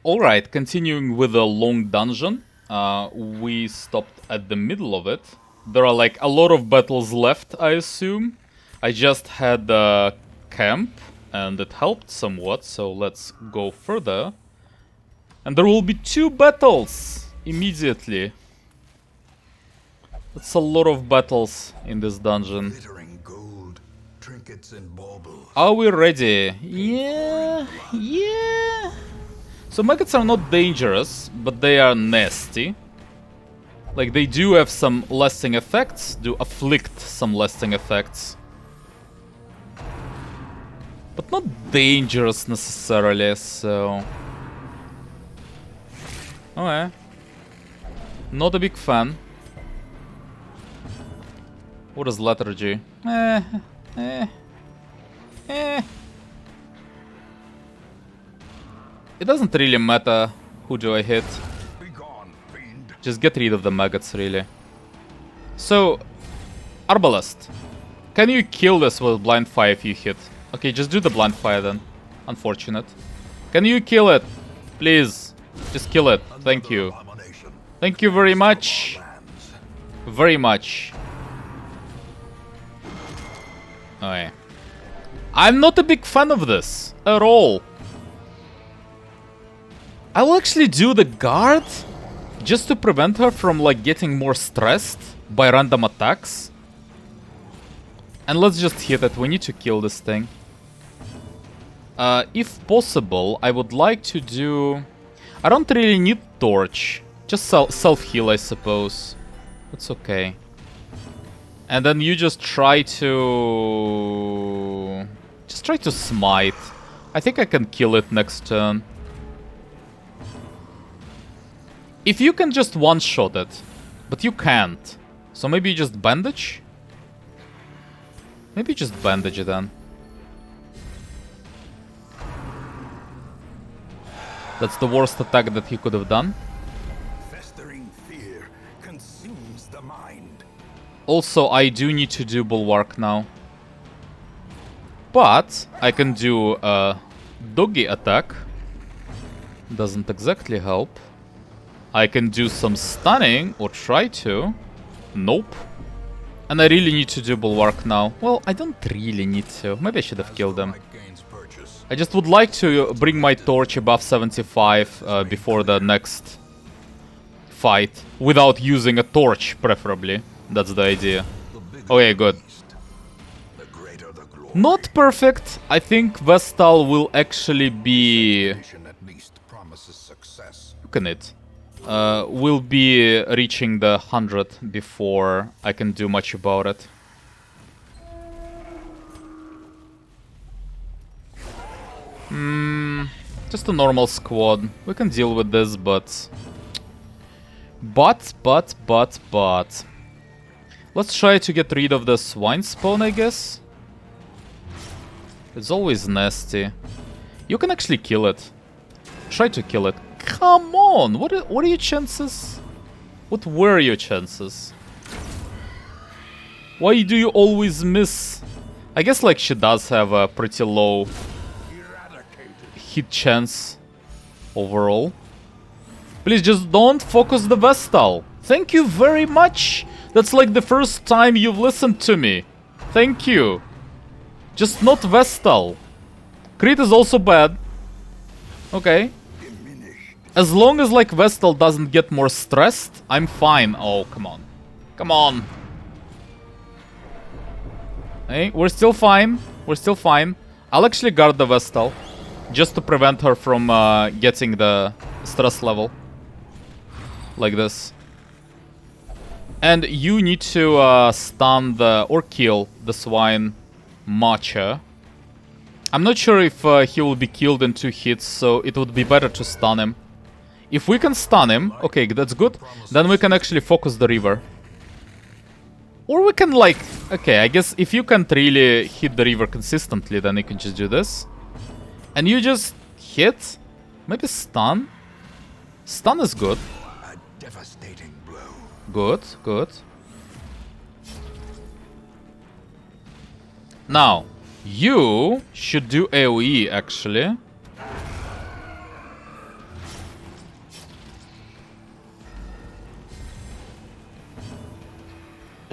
Alright, continuing with the long dungeon. We stopped at the middle of it. There are like a lot of battles left, I assume. I just had a camp and it helped somewhat, so let's go further. And there will be 2 battles immediately. That's a lot of battles in this dungeon. Gold, trinkets and baubles. Are we ready? Yeah. So maggots are not dangerous, but they are nasty. Like, they do have some lasting effects, do afflict some lasting effects. But not dangerous necessarily, so... Okay. Not a big fan. What is lethargy? It doesn't really matter who do I hit. Just get rid of the maggots, really. So, Arbalest. Can you kill this with blind fire if you hit? Okay, just do the blind fire then. Unfortunate. Can you kill it? Please. Just kill it. Thank you. Thank you very much. Very much. Okay. I'm not a big fan of this at all. I will actually do the guard just to prevent her from like getting more stressed by random attacks. And let's just hit it. We need to kill this thing. If possible, I would like to do... I don't really need torch. Just self-heal, I suppose. That's okay. And then you just try to... Just try to smite. I think I can kill it next turn. If you can just one-shot it. But you can't. So maybe you just bandage? Maybe just bandage it then. That's the worst attack that he could have done. Festering fear consumes the mind. Also, I do need to do Bulwark now. But I can do a doggy attack. Doesn't exactly help. I can do some stunning, or try to. Nope. And I really need to do Bulwark now. Well, I don't really need to. Maybe I should have killed them. I just would like to bring my torch above 75 before the next fight. Without using a torch, preferably. That's the idea. Okay, good. Not perfect. I think Vestal will actually be... Look at it. Will be reaching the 100 before I can do much about it. Just a normal squad. We can deal with this, but... But... Let's try to get rid of the swine spawn, I guess. It's always nasty. You can actually kill it. Try to kill it. Come on! What are your chances? What were your chances? Why do you always miss? I guess like she does have a pretty low hit chance overall. Please just don't focus the Vestal. Thank you very much. That's like the first time you've listened to me. Thank you. Just not Vestal. Crit is also bad. Okay. As long as like Vestal doesn't get more stressed, I'm fine. Oh, come on. Come on. Hey, we're still fine. We're still fine. I'll actually guard the Vestal. Just to prevent her from getting the stress level. Like this. And you need to stun the... or kill the swine Matcha. I'm not sure if he will be killed in 2 hits, so it would be better to stun him. If we can stun him, okay, that's good. Then we can actually focus the river. Or we can like... Okay, I guess if you can't really hit the river consistently, then you can just do this. And you just hit. Maybe stun. Stun is good. A devastating blow. Good, good. Now, you should do AoE, actually.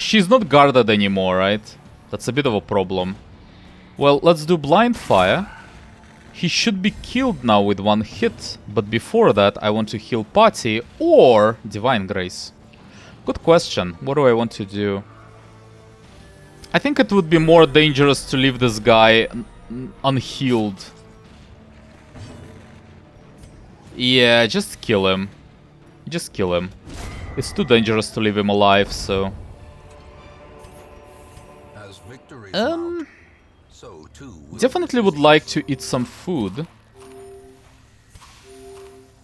she's not guarded anymore, right? That's a bit of a problem. Well, let's do blind fire. He should be killed now with one hit, but before that I want to heal party or divine grace. Good question. What do I want to do? I think it would be more dangerous to leave this guy unhealed. Yeah, just kill him. Just kill him. It's too dangerous to leave him alive, so... As victory so too Definitely would like to eat some food.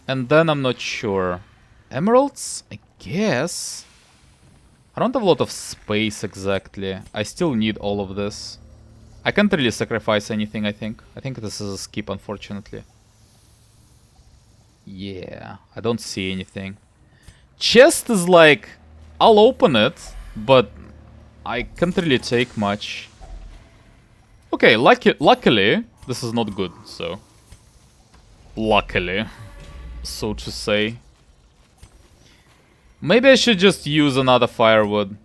And then I'm not sure. Emeralds? I guess. I don't have a lot of space exactly. I still need all of this. I can't really sacrifice anything, I think. I think this is a skip, unfortunately. Yeah, I don't see anything. Chest is like... I'll open it, but I can't really take much. Okay, luckily, this is not good, so... Luckily, so to say. Maybe I should just use another firewood.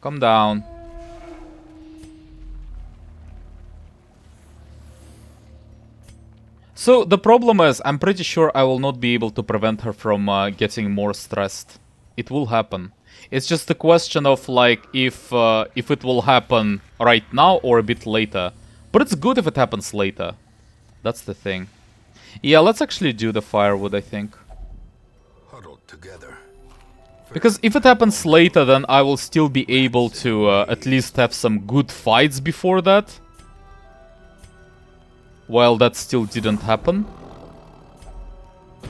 Calm down. So, the problem is, I'm pretty sure I will not be able to prevent her from getting more stressed. It will happen. It's just a question of, like, if it will happen right now or a bit later. But it's good if it happens later. That's the thing. Yeah, let's actually do the firewood, I think. huddled together. Because if it happens later, then I will still be able to at least have some good fights before that. While that still didn't happen.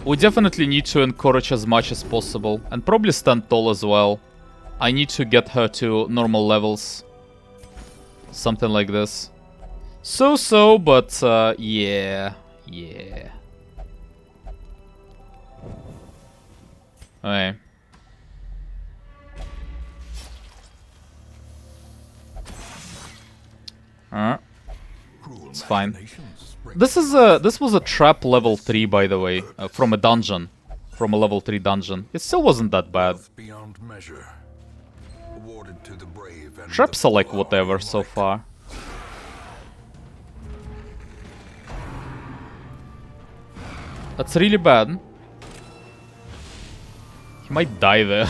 We definitely need to encourage as much as possible. And probably stand tall as well. I need to get her to normal levels. Something like this. So-so, but yeah. Yeah. Okay. It's fine. This was a trap level 3, by the way, from a dungeon, from a level 3 dungeon. It still wasn't that bad. Beyond measure. Awarded to the brave and Traps are like whatever so far. That's really bad. He might die there.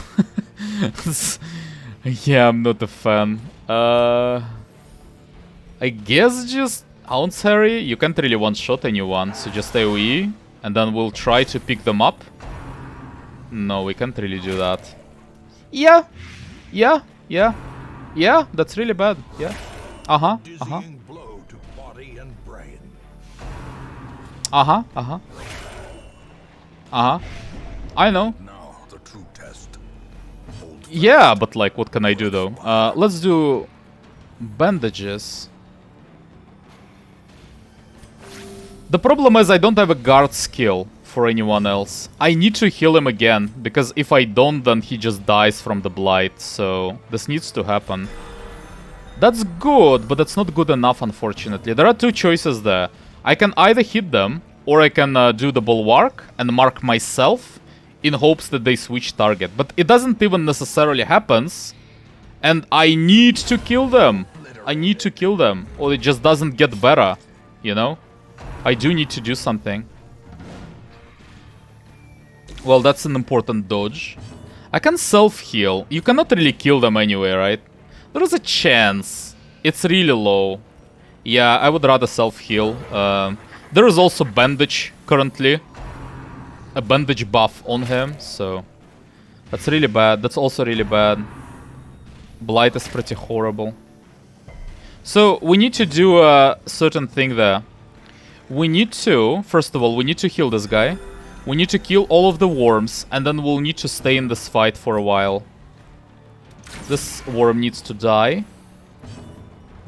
Yeah, I'm not a fan. I guess just Ounce Harry. You can't really one-shot anyone, so just AoE. And then we'll try to pick them up. No, we can't really do that. Yeah. Yeah. Yeah. Yeah, that's really bad. Yeah. Uh-huh. Uh-huh. dizzying blow to body and brain. Uh-huh. Uh-huh. Uh-huh. I know. Now the true test. Yeah, but like, what can I do though? Let's do bandages. The problem is I don't have a guard skill for anyone else. I need to heal him again, because if I don't, then he just dies from the blight, so this needs to happen. That's good, but that's not good enough, unfortunately. There are two choices there. I can either hit them, or I can do the bulwark and mark myself in hopes that they switch target. But it doesn't even necessarily happen, and I need to kill them. I need to kill them, or it just doesn't get better, you know? I do need to do something. Well, that's an important dodge. I can self-heal. You cannot really kill them anyway, right? There is a chance. It's really low. Yeah, I would rather self-heal. There is also bandage currently. A bandage buff on him, so... That's really bad. That's also really bad. Blight is pretty horrible. So, we need to do a certain thing there. We need to, first of all, we need to heal this guy. We need to kill all of the worms, and then we'll need to stay in this fight for a while. This worm needs to die.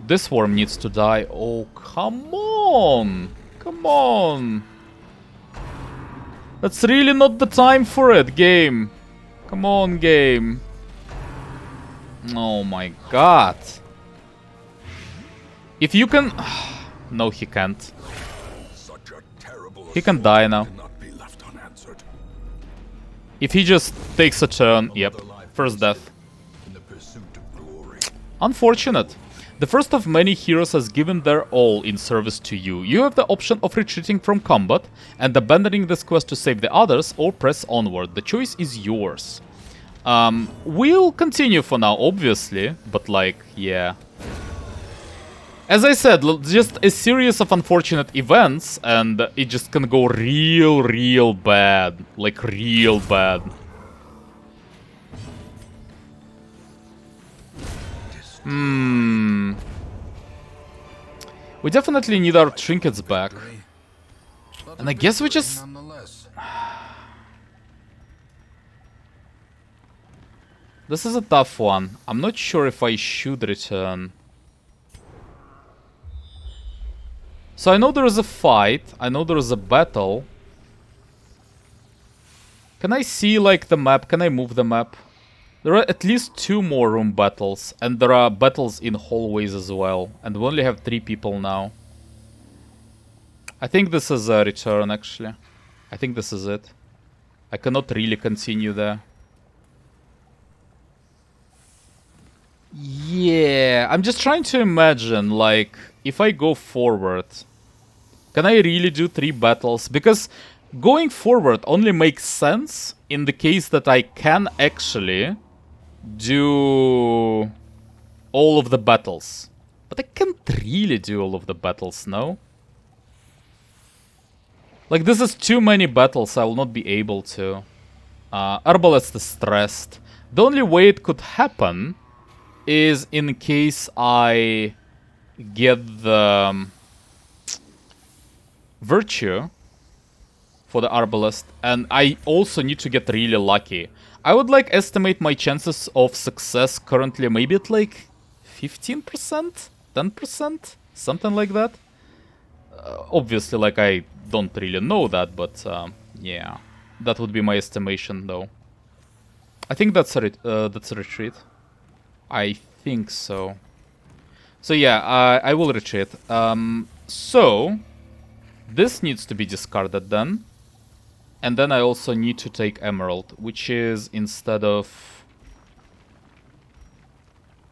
This worm needs to die. Oh, come on! Come on! That's really not the time for it, game. Come on, game. Oh my god. If you can... No, he can't. He can die now. Cannot be left unanswered. If he just takes a turn, yep, first death. In the pursuit of glory. Unfortunate. The first of many heroes has given their all in service to you. You have the option of retreating from combat and abandoning this quest to save the others or press onward. The choice is yours. We'll continue for now, obviously, but like, yeah. As I said, just a series of unfortunate events, and it just can go real bad. Like, real bad. We definitely need our trinkets back. And I guess we just... This is a tough one. I'm not sure if I should return. So I know there is a fight. I know there is a battle. Can I see, like, the map? Can I move the map? There are at least 2 more room battles. And there are battles in hallways as well. And we only have 3 people now. I think this is a return, actually. I think this is it. I cannot really continue there. Yeah, I'm just trying to imagine, like, if I go forward... Can I really do 3 battles? Because going forward only makes sense in the case that I can actually do all of the battles. But I can't really do all of the battles, no? Like, this is too many battles, I will not be able to. Arbalest is stressed. The only way it could happen is in case I get the... Virtue for the Arbalest, and I also need to get really lucky. I would like estimate my chances of success currently maybe at like 15%? 10%? Something like that. Obviously, like, I don't really know that, but yeah. That would be my estimation, though. I think that's a retreat. I think so. So yeah, I will retreat. So... This needs to be discarded then. And then I also need to take Emerald, which is instead of...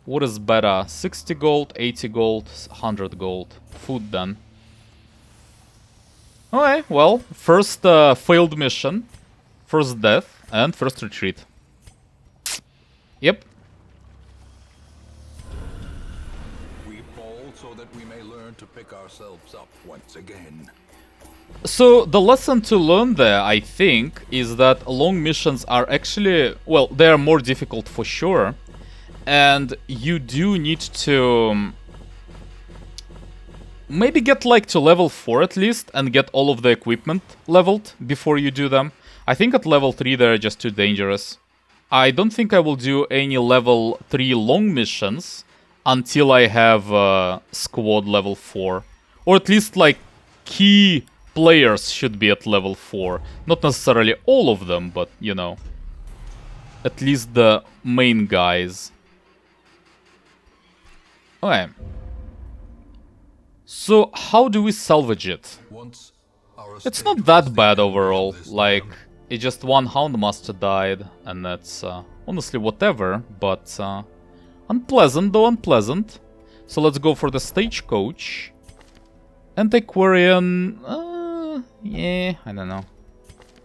What is better? 60 gold, 80 gold, 100 gold. Food then. Okay, well, first failed mission, first death, and first retreat. Yep. We fall so that we may learn to pick ourselves up once again. So, the lesson to learn there, I think, is that long missions are actually... Well, they are more difficult for sure. And you do need to... Maybe get, like, to level 4 at least, and get all of the equipment leveled before you do them. I think at level 3 they're just too dangerous. I don't think I will do any level 3 long missions until I have squad level 4. Or at least, like, key... players should be at level 4. Not necessarily all of them, but, you know. At least the main guys. Okay. So, how do we salvage it? It's not that bad overall. Like, it just one Houndmaster died, and that's honestly whatever, but unpleasant though, unpleasant. So let's go for the Stagecoach. Antiquarian... yeah, I don't know.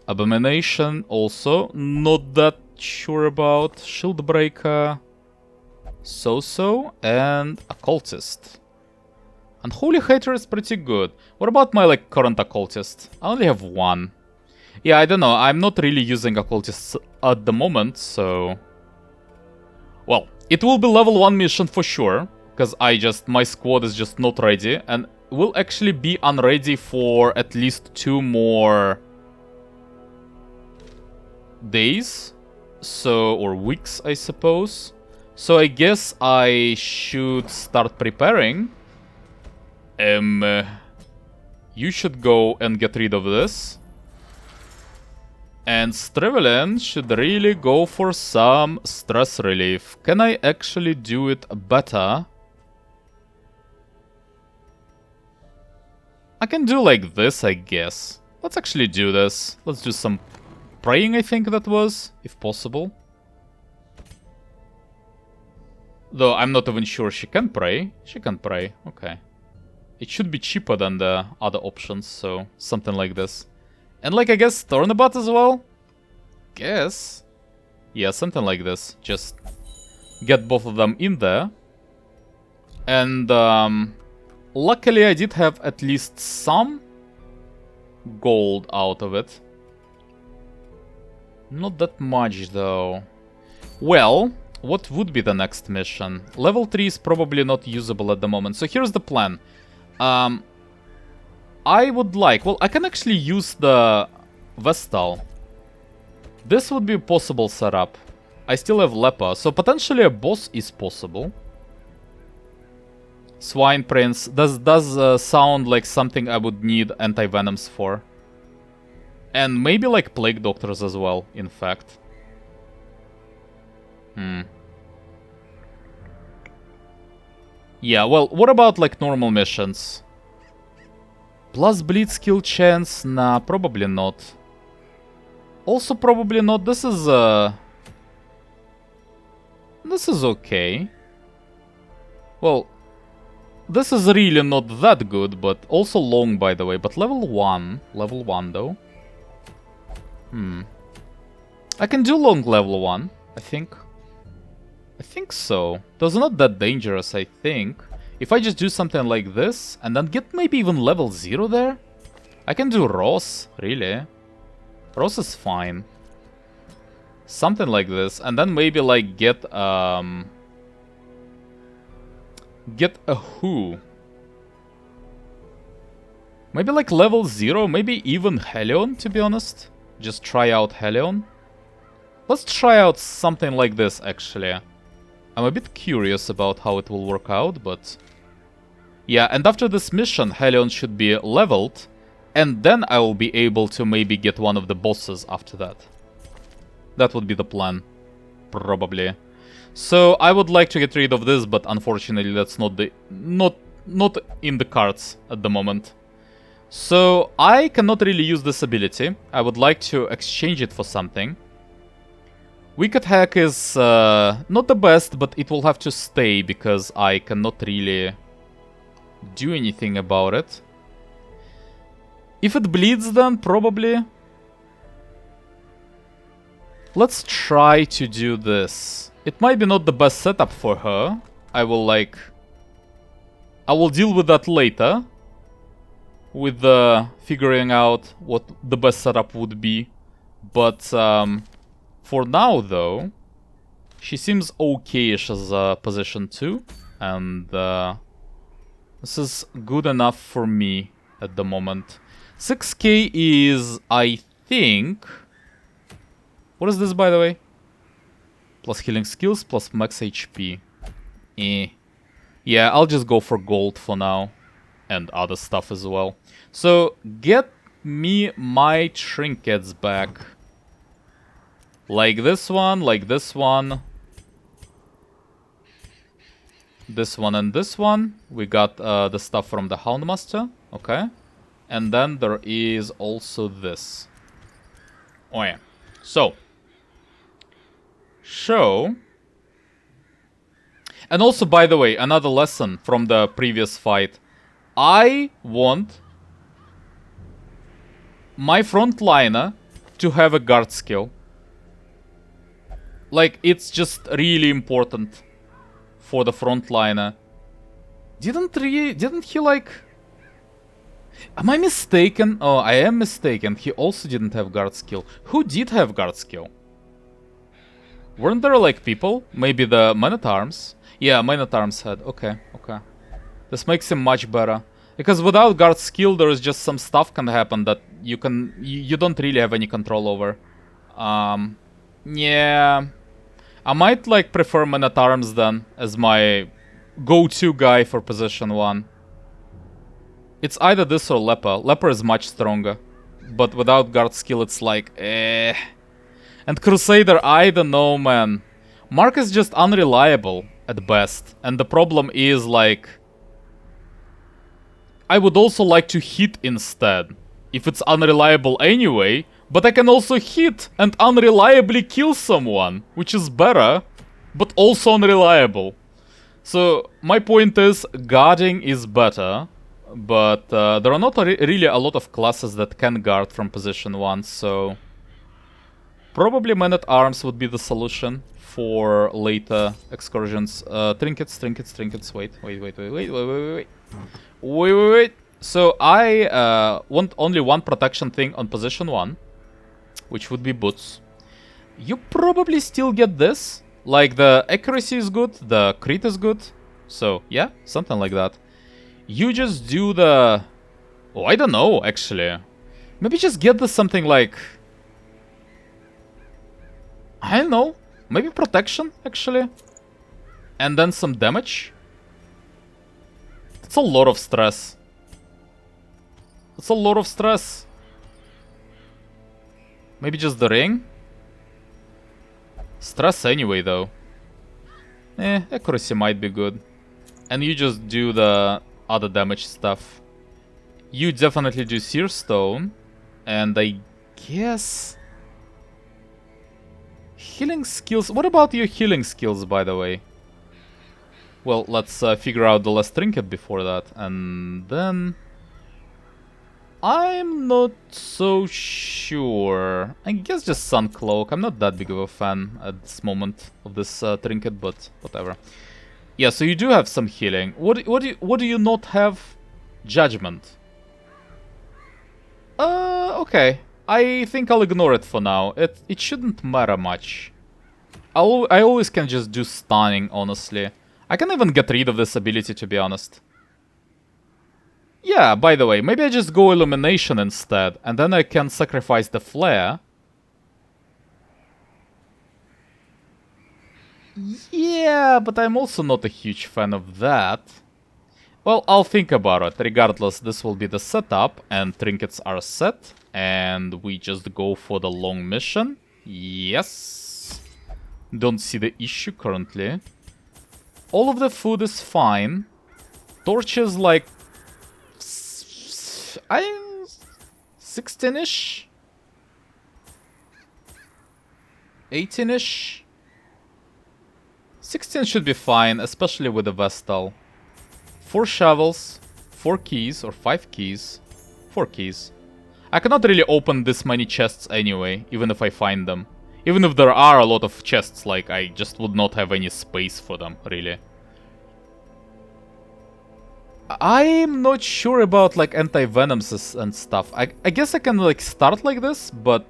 Abomination also, not that sure about. Shieldbreaker, so-so, and Occultist. Unholy Hater is pretty good. What about my, like, current Occultist? I only have 1. Yeah, I don't know, I'm not really using Occultists at the moment, so... Well, it will be level 1 mission for sure, because my squad is just not ready, and will actually be unready for at least 2 more days, so, or weeks, I suppose. So I guess I should start preparing. You should go and get rid of this. And Strivelin should really go for some stress relief. Can I actually do it better? I can do like this, I guess. Let's actually do this. Let's do some praying, I think that was, if possible. Though I'm not even sure she can pray. She can pray, okay. It should be cheaper than the other options, so something like this. And like, I guess turnabout as well? Guess. Yeah, something like this. Just get both of them in there. And luckily I did have at least some gold out of it. Not that much though. Well, what would be the next mission? Level 3 is probably not usable at the moment. So here's the plan. I would like... Well, I can actually use the Vestal. This would be a possible setup. I still have Leper, so potentially a boss is possible. Swine Prince does sound like something I would need anti-venoms for. And maybe like Plague Doctors as well, in fact. Yeah, well, what about like normal missions? Plus bleed skill chance? Nah, probably not. Also probably not. This is okay. Well, this is really not that good, but also long, by the way. But level 1 though. I can do long level 1, I think. I think so. That's not that dangerous, I think. If I just do something like this, and then get maybe even level 0 there. I can do Ross, really. Ross is fine. Something like this, and then maybe like get a Who. Maybe like level 0, maybe even Hellion, to be honest. Just try out Hellion. Let's try out something like this, actually. I'm a bit curious about how it will work out, but... Yeah, and after this mission, Hellion should be leveled, and then I will be able to maybe get one of the bosses after that. That would be the plan. Probably. So, I would like to get rid of this, but unfortunately that's not in the cards at the moment. So, I cannot really use this ability. I would like to exchange it for something. Wicked Hack is not the best, but it will have to stay because I cannot really do anything about it. If it bleeds, then probably... Let's try to do this. It might be not the best setup for her. I will deal with that later. With figuring out what the best setup would be. But for now, though, she seems okay-ish as a position 2. And this is good enough for me at the moment. 6k is, I think... What is this, by the way? Plus healing skills, plus max HP. Yeah, I'll just go for gold for now. And other stuff as well. So, get me my trinkets back. Like this one, like this one. This one and this one. We got the stuff from the Houndmaster. Okay. And then there is also this. Oh yeah. So. Show. And also, by the way, another lesson from the previous fight. I want my frontliner to have a guard skill. Like, it's just really important for the frontliner. Didn't he like... Am I mistaken? Oh, I am mistaken. He also didn't have guard skill. Who did have guard skill? Weren't there like people? Maybe the Man-at-Arms? Yeah, Man-at-Arms had. Okay, okay. This makes him much better. Because without guard skill, there is just some stuff can happen that you don't really have any control over. Yeah. I might like prefer Man-at-Arms then as my go-to guy for position 1. It's either this or Leper. Leper is much stronger. But without guard skill, it's like, eh. And Crusader, I don't know, man. Mark is just unreliable at best. And the problem is, like... I would also like to hit instead. If it's unreliable anyway, But I can also hit and unreliably kill someone, which is better, but also unreliable. So my point is, guarding is better, but there are not really a lot of classes that can guard from position 1, so probably man-at-arms would be the solution for later excursions. Trinkets, trinkets, trinkets. Wait. So I want only one protection thing on position 1, which would be boots. You probably still get this. Like, the accuracy is good, the crit is good. So, yeah, something like that. You just do the... Oh, I don't know, actually. Maybe just get the something like... I don't know. Maybe protection, actually. And then some damage. That's a lot of stress. That's a lot of stress. Maybe just the ring? Stress anyway, though. Accuracy might be good. And you just do the other damage stuff. You definitely do Seer Stone. And I guess... Healing skills... What about your healing skills, by the way? Well, let's figure out the last trinket before that. And then... I'm not so sure. I guess just Sun Cloak. I'm not that big of a fan at this moment of this trinket, but whatever. Yeah, so you do have some healing. What do you not have? Judgment. Okay. I think I'll ignore it for now. It shouldn't matter much. I always can just do stunning, honestly. I can even get rid of this ability, to be honest. Yeah, by the way, maybe I just go Illumination instead, and then I can sacrifice the Flare. Yeah, but I'm also not a huge fan of that. Well, I'll think about it. Regardless, this will be the setup, and trinkets are set. And we just go for the long mission. Yes. Don't see the issue currently. All of the food is fine. Torches, like... 16-ish? 18-ish? 16 should be fine, especially with the Vestal. 4 shovels, 4 keys, or 5 keys. 4 keys. I cannot really open this many chests anyway, even if I find them. Even if there are a lot of chests, like, I just would not have any space for them, really. I'm not sure about, like, anti-venoms and stuff. I guess I can, like, start like this, but...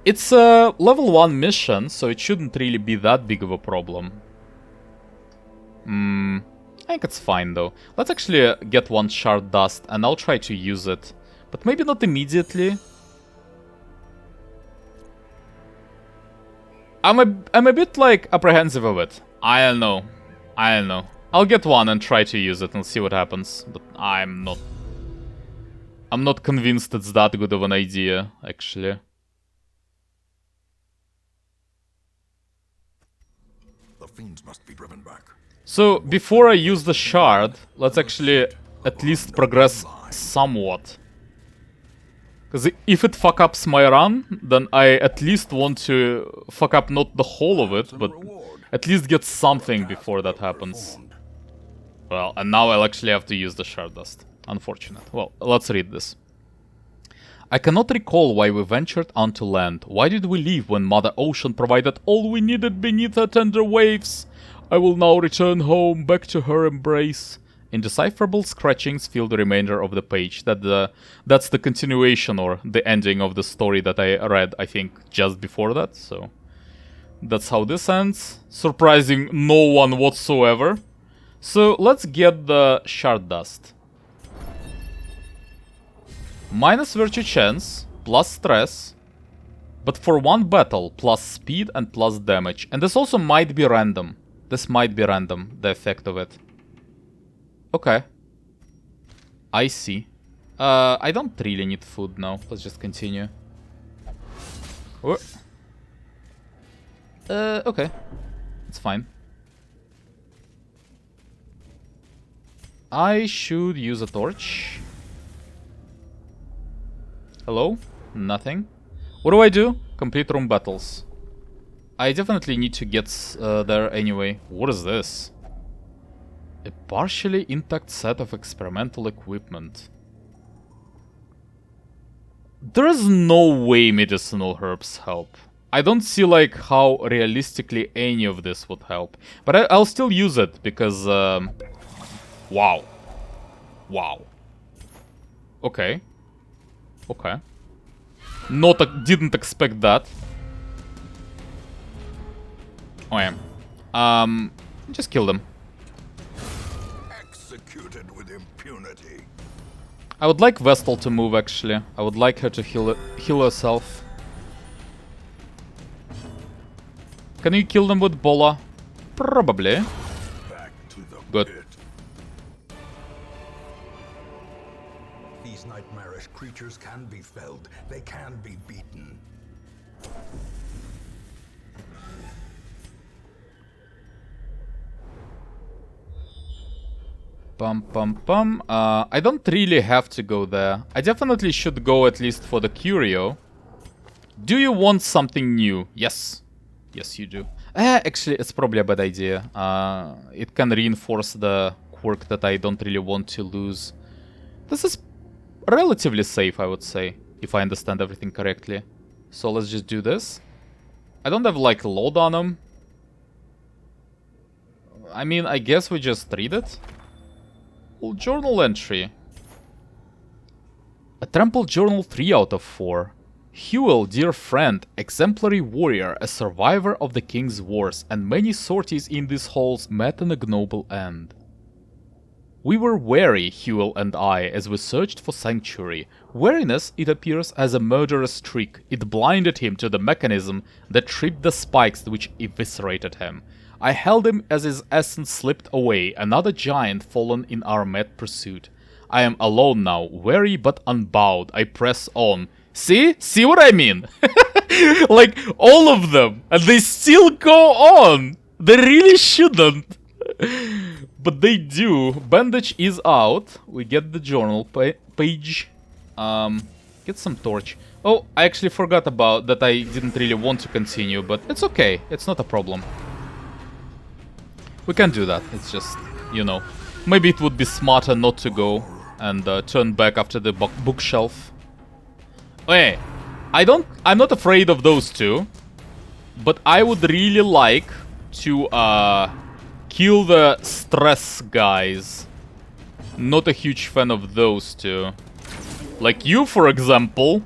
It's a level 1 mission, so it shouldn't really be that big of a problem. I think it's fine, though. Let's actually get 1 shard dust, and I'll try to use it. But maybe not immediately. I'm a bit, like, apprehensive of it. I don't know. I'll get 1 and try to use it and see what happens. But I'm not convinced it's that good of an idea, actually. The fiends must be driven back. So, before I use the shard, let's actually at least progress somewhat. Because if it fuck ups my run, then I at least want to fuck up not the whole of it, but at least get something before that happens. Well, and now I'll actually have to use the shard dust. Unfortunate. Well, let's read this. I cannot recall why we ventured onto land. Why did we leave when Mother Ocean provided all we needed beneath her tender waves? I will now return home, back to her embrace. Indecipherable scratchings fill the remainder of the page. That's the continuation or the ending of the story that I read, I think, just before that. So that's how this ends. Surprising no one whatsoever. So let's get the shard dust. Minus virtue chance, plus stress, but for 1 battle, plus speed and plus damage. And this also might be random. This might be random, the effect of it. Okay. I see. I don't really need food now. Let's just continue. Okay. It's fine. I should use a torch. Hello? Nothing. What do I do? Complete room battles. I definitely need to get there anyway. What is this? A partially intact set of experimental equipment. There is no way medicinal herbs help. I don't see like how realistically any of this would help. But I'll still use it because... wow. Wow. Okay. Okay. Didn't expect that. Oh yeah. Just kill them. Executed with impunity. I would like Vestal to move actually. I would like her to heal herself. Can you kill them with Bola? Probably. Back to the Good. pit. These nightmarish creatures can be felled. They can be beaten. I don't really have to go there. I definitely should go at least for the curio. Do you want something new? Yes. Yes, you do. Actually, it's probably a bad idea. It can reinforce the quirk that I don't really want to lose. This is relatively safe, I would say, if I understand everything correctly. So let's just do this. I don't have, like, load on them. I mean, I guess we just read it. Well, journal entry. A trampled journal 3 out of 4. Huel, dear friend, exemplary warrior, a survivor of the king's wars, and many sorties in these halls met an ignoble end. We were wary, Huel and I, as we searched for sanctuary. Wariness, it appears, has a murderous streak. It blinded him to the mechanism that tripped the spikes which eviscerated him. I held him as his essence slipped away, another giant fallen in our mad pursuit. I am alone now, weary but unbowed. I press on. See? See what I mean? Like, all of them. And they still go on. They really shouldn't. But they do. Bandage is out. We get the journal page. Get some torch. Oh, I actually forgot about that. I didn't really want to continue, but it's okay. It's not a problem. We can do that. It's just, you know, maybe it would be smarter not to go and turn back after the bookshelf. Hey, I'm not afraid of those two, but I would really like to kill the stress guys. Not a huge fan of those two. Like you, for example.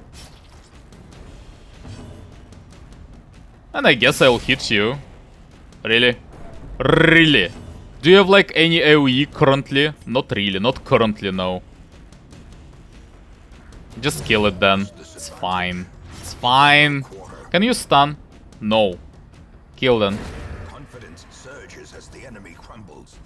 And I guess I'll hit you. Really? Really? Do you have like any AoE currently? Not really, not currently, no. Just kill it then. It's fine. It's fine. Can you stun? No. Kill them. Confidence surges as the enemy crumbles.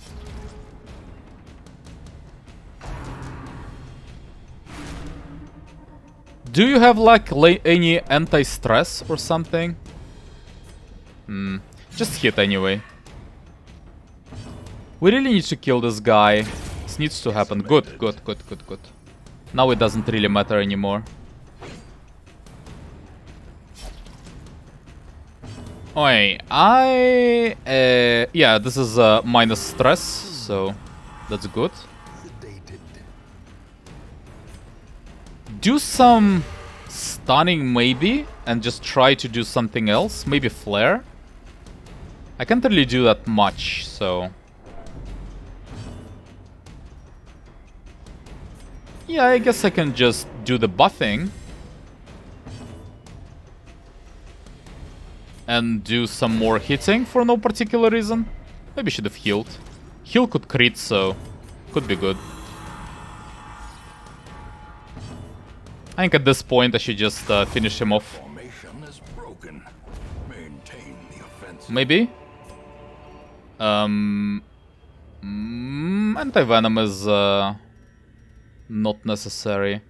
Do you have like any anti-stress or something? Just hit anyway. We really need to kill this guy. This needs to happen. Good, good, good, good, good. Now it doesn't really matter anymore. Oi, yeah, this is minus stress, so that's good. Do some stunning maybe, and just try to do something else. Maybe flare. I can't really do that much, so... Yeah, I guess I can just do the buffing. And do some more hitting for no particular reason. Maybe should have healed. Heal could crit, so could be good. I think at this point I should just finish him off. Formation is broken. Maintain the offensive. Maybe? Anti-venom is not necessary.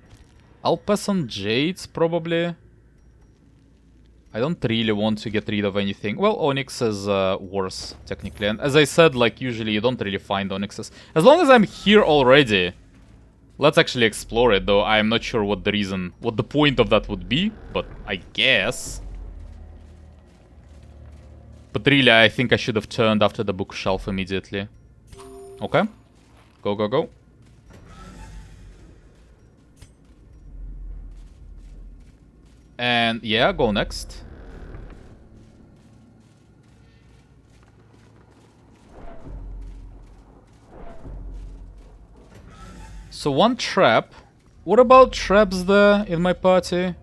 I'll pass on Jades, probably. I don't really want to get rid of anything. Well, Onyx is worse, technically. And as I said, like, usually you don't really find Onyxes. As long as I'm here already, Let's actually explore it, though. I'm not sure what the point of that would be, but I guess. But really, I think I should have turned after the bookshelf immediately. Okay. Go, go, go. And yeah, go next. So one trap. What about traps there in my party?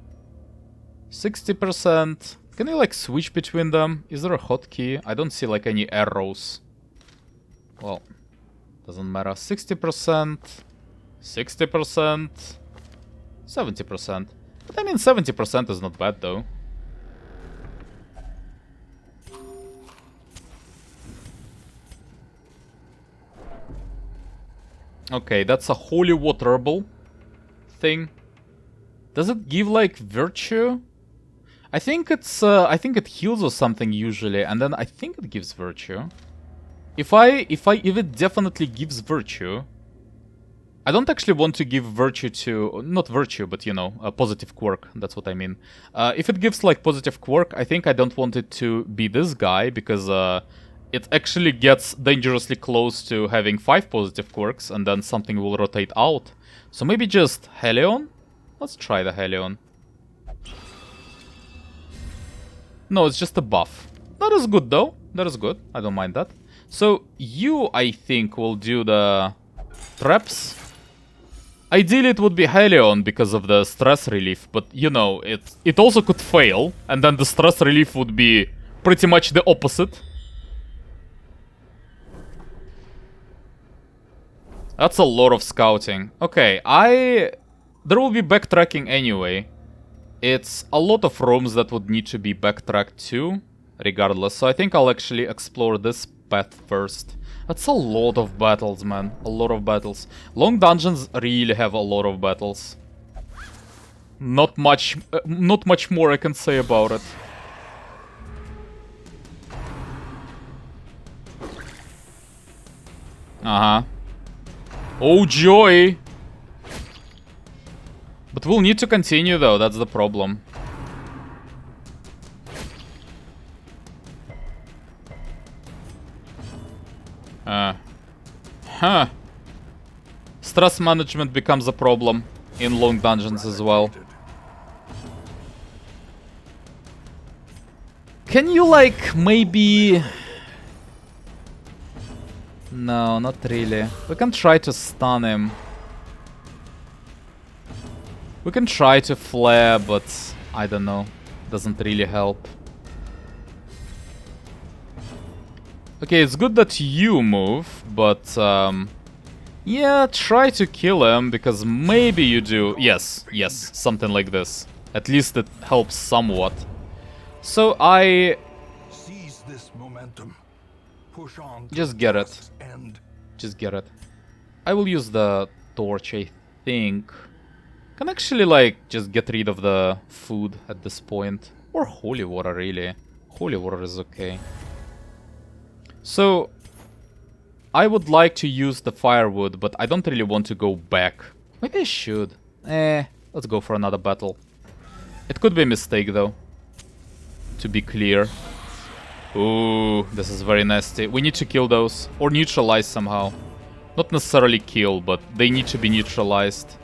60%. Can you like switch between them? Is there a hotkey? I don't see like any arrows. Well, doesn't matter. 60%. 60%. 70%. But I mean 70% is not bad though. Okay, that's a holy waterable thing. Does it give like virtue? I think it's I think it heals or something usually, and then I think it gives virtue. If it definitely gives virtue, I don't actually want to give virtue to, not virtue, but you know, a positive quirk. That's what I mean. If it gives like positive quirk, I think I don't want it to be this guy because it actually gets dangerously close to having 5 positive quirks, and then something will rotate out. So maybe just Hellion? Let's try the Hellion. No, it's just a buff. That is good though. That is good. I don't mind that. So you, I think, will do the traps. Ideally it would be Hellion because of the stress relief, but you know, it also could fail, and then the stress relief would be pretty much the opposite. That's a lot of scouting. Okay, there will be backtracking anyway. It's a lot of rooms that would need to be backtracked to, regardless. So I think I'll actually explore this path first. That's a lot of battles, man. A lot of battles. Long dungeons really have a lot of battles. Not much more I can say about it. Uh-huh. Oh, joy! But we'll need to continue, though. That's the problem. Huh. Stress management becomes a problem in long dungeons as well. Can you, like, maybe... No, not really. We can try to stun him. We can try to flare, but I don't know. Doesn't really help. Okay, it's good that you move, but yeah, try to kill him, because maybe you do. Yes, something like this. At least it helps somewhat. So I... Seize this momentum. Push on. Just get it. Just get it. I will use the torch, I think. Can actually, like, just get rid of the food at this point. Or holy water, really. Holy water is okay. So, I would like to use the firewood, but I don't really want to go back. Maybe I should. Let's go for another battle. It could be a mistake, though. To be clear. Ooh, this is very nasty. We need to kill those. Or neutralize somehow. Not necessarily kill, but they need to be neutralized.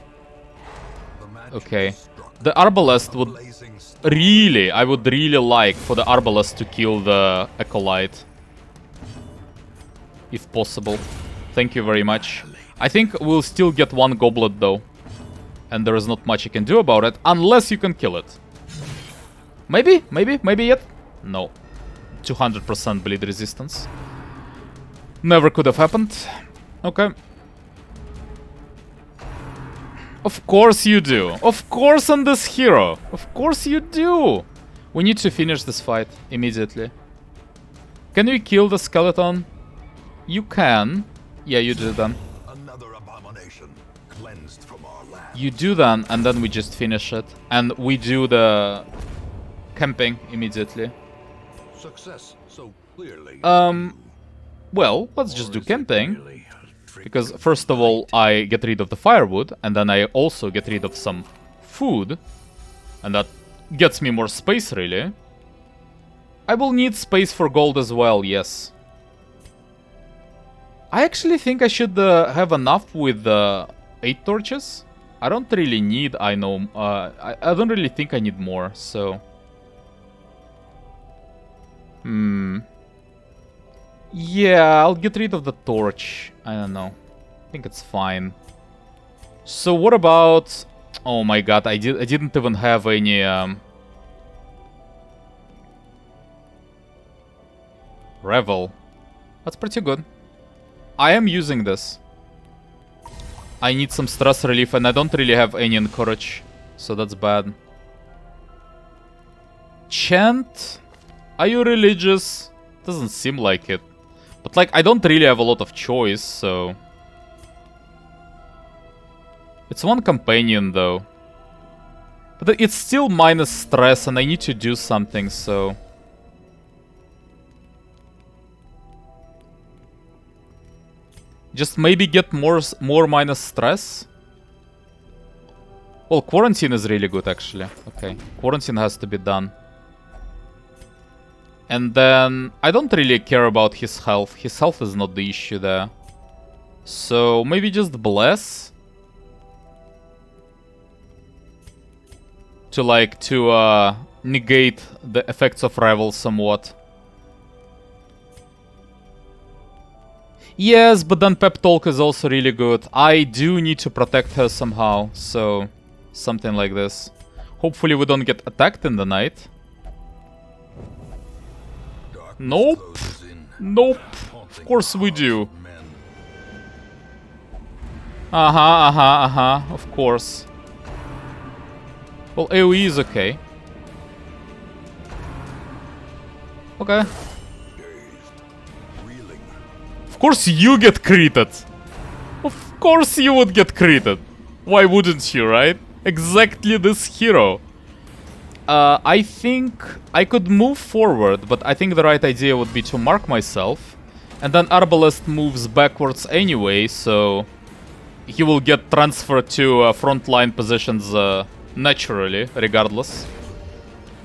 Okay. The Arbalest would really... I would really like for the Arbalest to kill the Acolyte. If possible. Thank you very much. I think we'll still get one goblet, though. And there is not much you can do about it, unless you can kill it. Maybe yet? No. 200% bleed resistance. Never could have happened. Okay. Of course you do. Of course on this hero. Of course you do. We need to finish this fight immediately. Can we kill the skeleton? You can. Yeah, you do then. Another abomination cleansed from our land. You do then, and then we just finish it. And we do the camping immediately. Success so clearly. Well, let's just do camping. Because first of all, I get rid of the firewood, and then I also get rid of some food. And that gets me more space, really. I will need space for gold as well, yes. I actually think I should have enough with 8 torches. I don't really need, I know, I don't really think I need more, so... Yeah, I'll get rid of the torch. I don't know. I think it's fine. So what about... Oh my god, I didn't even have any... Revel. That's pretty good. I am using this. I need some stress relief and I don't really have any encourage. So that's bad. Chant? Are you religious? Doesn't seem like it. But like, I don't really have a lot of choice, so... It's one companion though. But it's still minus stress and I need to do something, so... Just maybe get more minus stress. Well, quarantine is really good, actually. Okay, quarantine has to be done. And then I don't really care about his health. His health is not the issue there. So maybe just bless. To negate the effects of Revel somewhat. Yes, but then Pep Talk is also really good. I do need to protect her somehow, so something like this. Hopefully we don't get attacked in the night. Nope. Nope. Of course we do. Of course. Well, AoE is okay. Okay. Of course you get created. Of course you would get created. Why wouldn't you, right? Exactly this hero. I think I could move forward, but I think the right idea would be to mark myself. And then Arbalest moves backwards anyway, so he will get transferred to frontline positions naturally, regardless.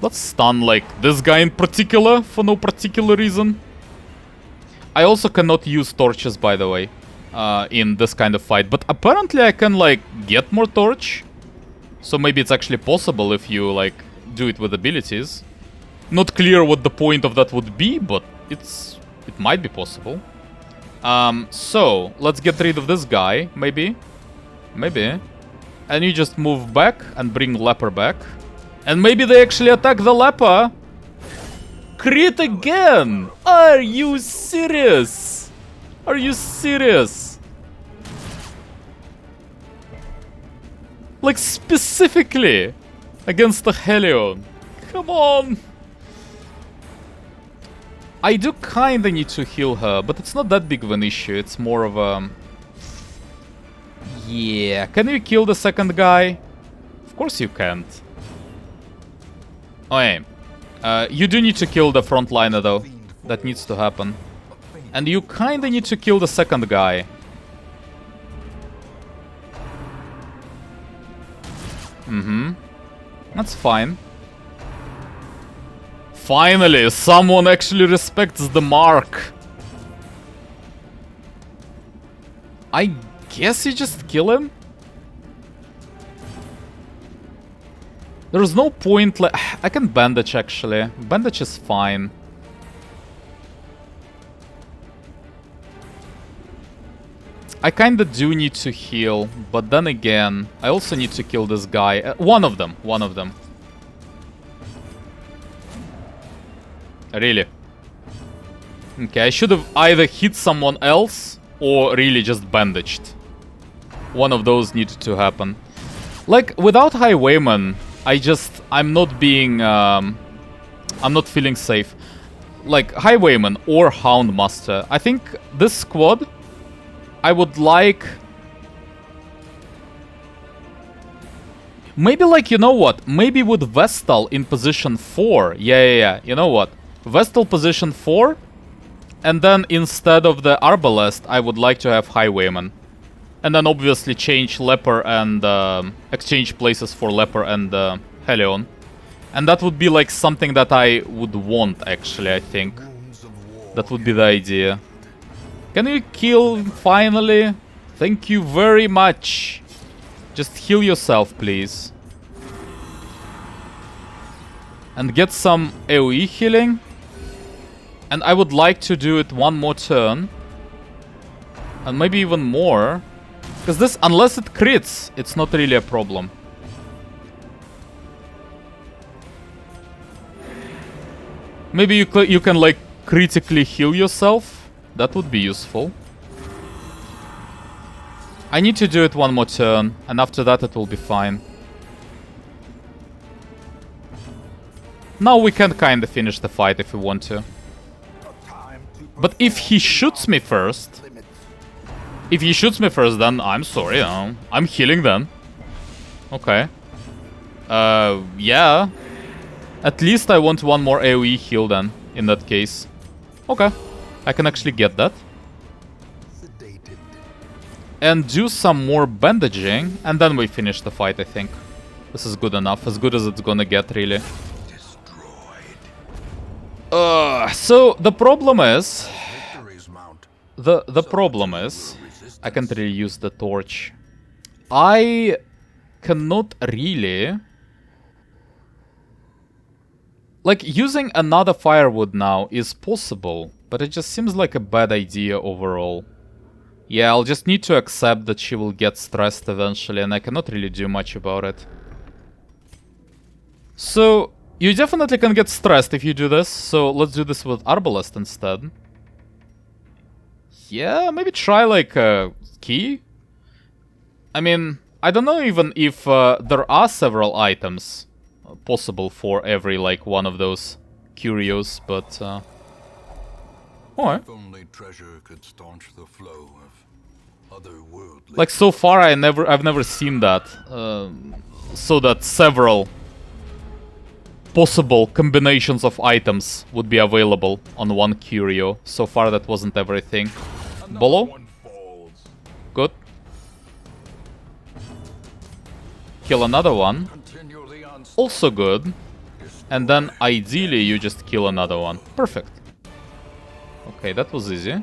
Let's stun like this guy in particular, for no particular reason. I also cannot use torches, by the way, in this kind of fight. But apparently I can, like, get more torch. So maybe it's actually possible if you, like, do it with abilities. Not clear what the point of that would be, but it might be possible. So, let's get rid of this guy, maybe. Maybe. And you just move back and bring leper back. And maybe they actually attack the leper. Crit again! Are you serious? Are you serious? Like, specifically against the Hellion. Come on! I do kinda need to heal her, but it's not that big of an issue. It's more of a... Yeah, can you kill the second guy? Of course you can't. Oh, yeah. You do need to kill the frontliner though. That needs to happen. And you kinda need to kill the second guy. That's fine. Finally, someone actually respects the mark. I guess you just kill him? There's no point, like... I can bandage, actually. Bandage is fine. I kinda do need to heal, but then again, I also need to kill this guy. One of them. Really? Okay, I should have either hit someone else or really just bandaged. One of those needed to happen. Like, without Highwayman, I'm not being, I'm not feeling safe. Like, Highwayman or Houndmaster. I think this squad, I would like... Maybe, like, you know what? Maybe with Vestal in position 4. Yeah. You know what? Vestal position 4. And then instead of the Arbalest, I would like to have Highwayman. And then obviously change Leper and exchange places for Leper and Hellion. And that would be like something that I would want, actually, I think. That would be the idea. Can you kill finally? Thank you very much. Just heal yourself, please. And get some AoE healing. And I would like to do it one more turn. And maybe even more. Because this, unless it crits, it's not really a problem. Maybe you can like critically heal yourself. That would be useful. I need to do it one more turn, and after that it will be fine. Now we can kinda finish the fight if we want to. But if he shoots me first... If he shoots me first, then I'm sorry, I'm healing then. Okay. Yeah. At least I want one more AoE heal then, in that case. Okay. I can actually get that. And do some more bandaging, and then we finish the fight, I think. This is good enough, as good as it's gonna get, really. So, the problem is... The problem is... I can't really use the torch. I cannot really... Like, using another firewood now is possible, but it just seems like a bad idea overall. Yeah, I'll just need to accept that she will get stressed eventually, and I cannot really do much about it. So, you definitely can get stressed if you do this, so let's do this with Arbalest instead. Yeah, maybe try like a key? I mean, I don't know even if there are several items possible for every like one of those curios, but alright. If only treasure could staunch the flow of otherworldly. Like so far I've never seen that. So that several possible combinations of items would be available on one curio. So far that wasn't everything. Bolo? Good. Kill another one. Also good. And then ideally you just kill another one. Perfect. Okay, that was easy.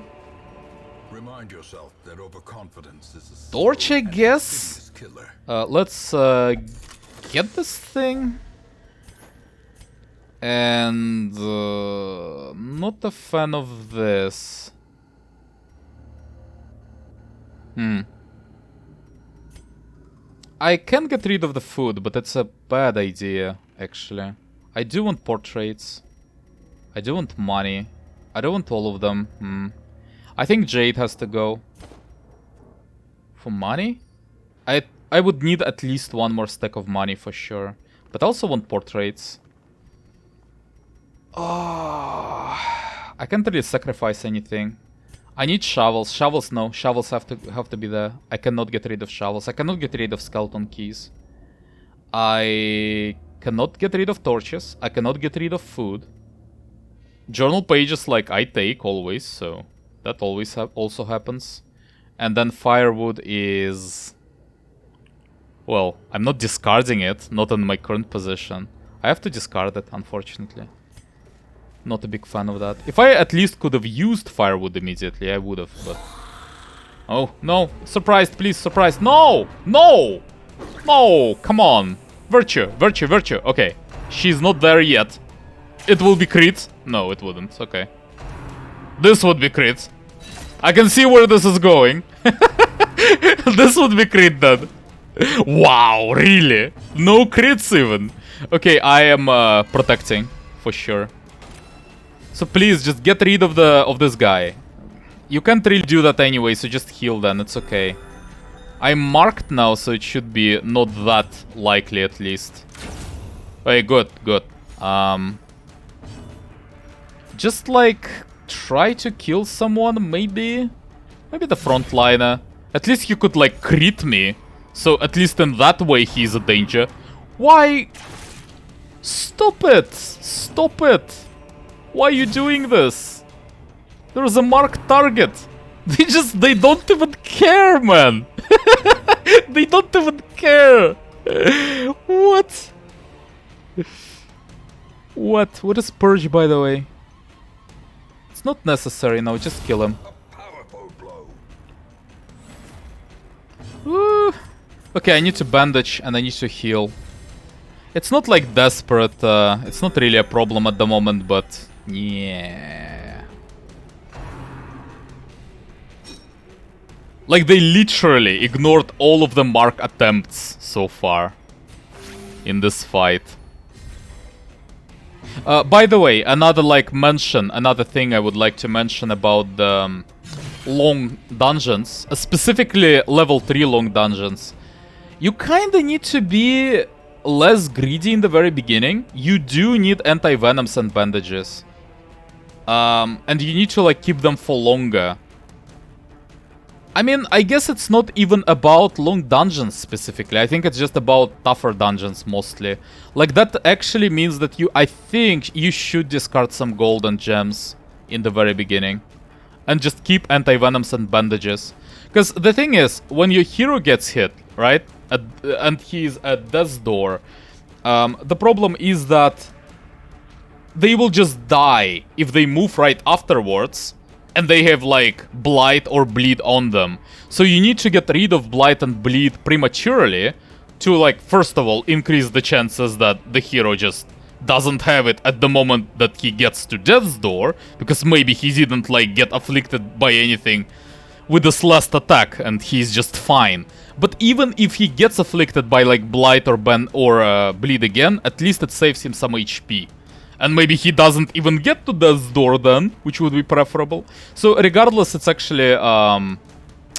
Remind yourself that overconfidence is a torch, I guess. Let's get this thing. And not a fan of this. I can get rid of the food, but it's a bad idea, actually. I do want portraits. I do want money. I don't want all of them. I think Jade has to go. For money? I would need at least one more stack of money for sure. But I also want portraits. Oh, I can't really sacrifice anything. I need shovels. Shovels, no. Shovels have to be there. I cannot get rid of shovels. I cannot get rid of skeleton keys. I cannot get rid of torches. I cannot get rid of food. Journal pages, like, I take always, so that always also happens. And then firewood is... Well, I'm not discarding it, not in my current position. I have to discard it, unfortunately. Not a big fan of that. If I at least could have used firewood immediately, I would have, but... Oh, no. Surprised, please, surprised. No! No! No! Come on. Virtue, virtue, virtue. Okay. She's not there yet. It will be crit. No, it wouldn't. Okay. This would be crit. I can see where this is going. This would be crit then. Wow, really? No crits even. Okay, I am protecting for sure. So please just get rid of this guy. You can't really do that anyway, so just heal then, it's okay. I'm marked now, so it should be not that likely at least. Okay, good, good. Just like try to kill someone, maybe? Maybe the frontliner. At least he could like crit me. So at least in that way he's a danger. Why? Stop it! Stop it! Why are you doing this? There's a marked target. They don't even care, man. They don't even care. What? What is Purge, by the way? It's not necessary, no, just kill him. Ooh. Okay, I need to bandage and I need to heal. It's not like desperate, it's not really a problem at the moment, but yeah. Like, they literally ignored all of the mark attempts so far in this fight. By the way, another thing I would like to mention about the long dungeons, specifically level 3 long dungeons. You kinda need to be less greedy in the very beginning. You do need anti-venoms and bandages. And you need to, like, keep them for longer. I mean, I guess it's not even about long dungeons specifically. I think it's just about tougher dungeons mostly. Like, that actually means that I think you should discard some golden gems in the very beginning. And just keep anti-venoms and bandages. Because the thing is, when your hero gets hit, right? And he's at death's door, the problem is that they will just die if they move right afterwards. And they have, like, blight or bleed on them. So you need to get rid of blight and bleed prematurely to, like, first of all, increase the chances that the hero just doesn't have it at the moment that he gets to death's door, because maybe he didn't, like, get afflicted by anything with this last attack and he's just fine. But even if he gets afflicted by, like, blight or bleed again, at least it saves him some HP. And maybe he doesn't even get to death's door then, which would be preferable. So regardless, it's actually,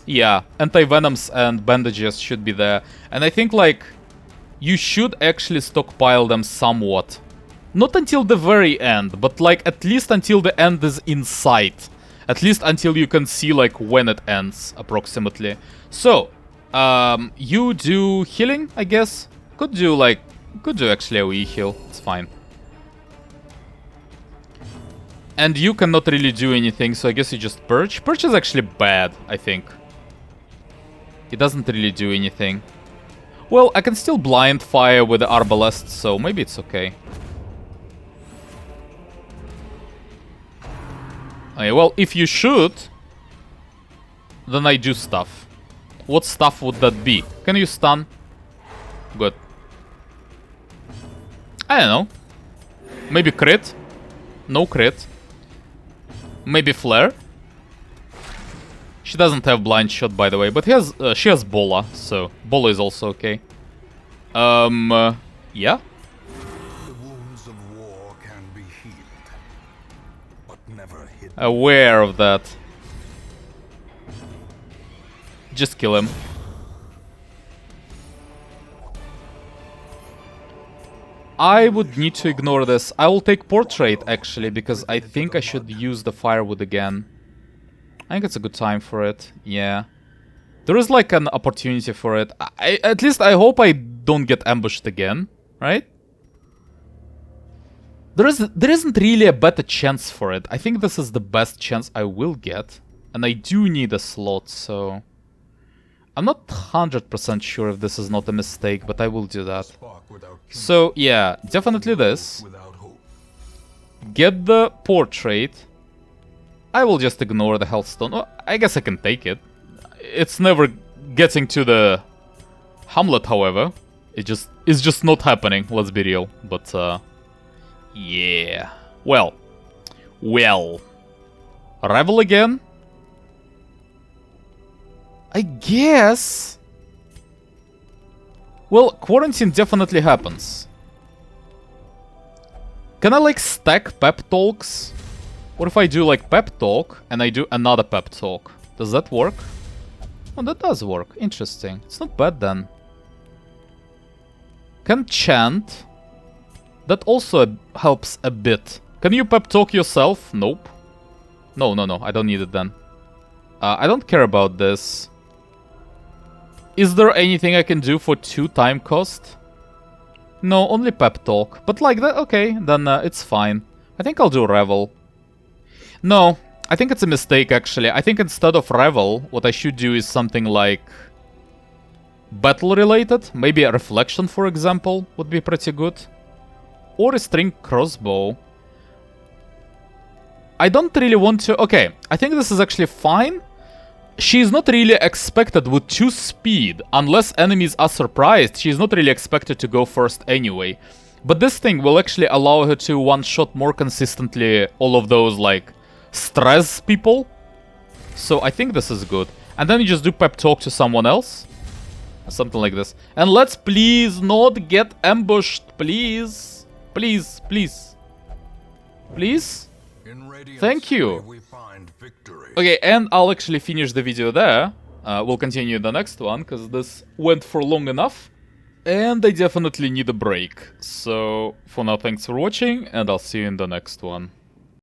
yeah, anti-venoms and bandages should be there. And I think, like, you should actually stockpile them somewhat. Not until the very end, but, like, at least until the end is in sight. At least until you can see, like, when it ends, approximately. So, you do healing, I guess? Could do actually a wee heal, it's fine. And you cannot really do anything, so I guess you just Purge. Purge is actually bad, I think. It doesn't really do anything. Well, I can still blind fire with the Arbalest, so maybe it's okay. Okay, well, if you shoot, then I do stuff. What stuff would that be? Can you stun? Good. I don't know. Maybe crit? No crit. Maybe flare? She doesn't have blind shot, by the way, but she has Bola, so Bola is also okay. Yeah. The wounds of war can be healed, but never hidden. Aware of that. Just kill him. I would need to ignore this. I will take Portrait, actually, because I think I should use the Firewood again. I think it's a good time for it, yeah. There is, like, an opportunity for it. At least I hope I don't get ambushed again, right? There isn't really a better chance for it. I think this is the best chance I will get. And I do need a slot, so... I'm not 100% sure if this is not a mistake, but I will do that. So, yeah, definitely this. Get the Portrait. I will just ignore the Healthstone. Oh, I guess I can take it. It's never getting to the Hamlet, however. It's just not happening, let's be real. But, yeah. Well. Revel again? I guess... Well, Quarantine definitely happens. Can I, like, stack pep talks? What if I do, like, pep talk and I do another pep talk? Does that work? Oh, that does work. Interesting. It's not bad then. Can chant. That also helps a bit. Can you pep talk yourself? Nope. No. I don't need it then. I don't care about this. Is there anything I can do for 2 time cost? No, only pep talk. But like that, okay, then it's fine. I think I'll do Revel. No, I think it's a mistake, actually. I think instead of Revel, what I should do is something like battle-related. Maybe a Reflection, for example, would be pretty good. Or a String Crossbow. I don't really want to... Okay, I think this is actually fine. She is not really expected with 2 speed. Unless enemies are surprised, she is not really expected to go first anyway. But this thing will actually allow her to one-shot more consistently all of those, like, stress people. So I think this is good. And then you just do pep talk to someone else. Something like this. And let's please not get ambushed, please. Please, please. Please? Thank you. Okay, and I'll actually finish the video there. We'll continue the next one, because this went for long enough. And I definitely need a break. So, for now, thanks for watching, and I'll see you in the next one.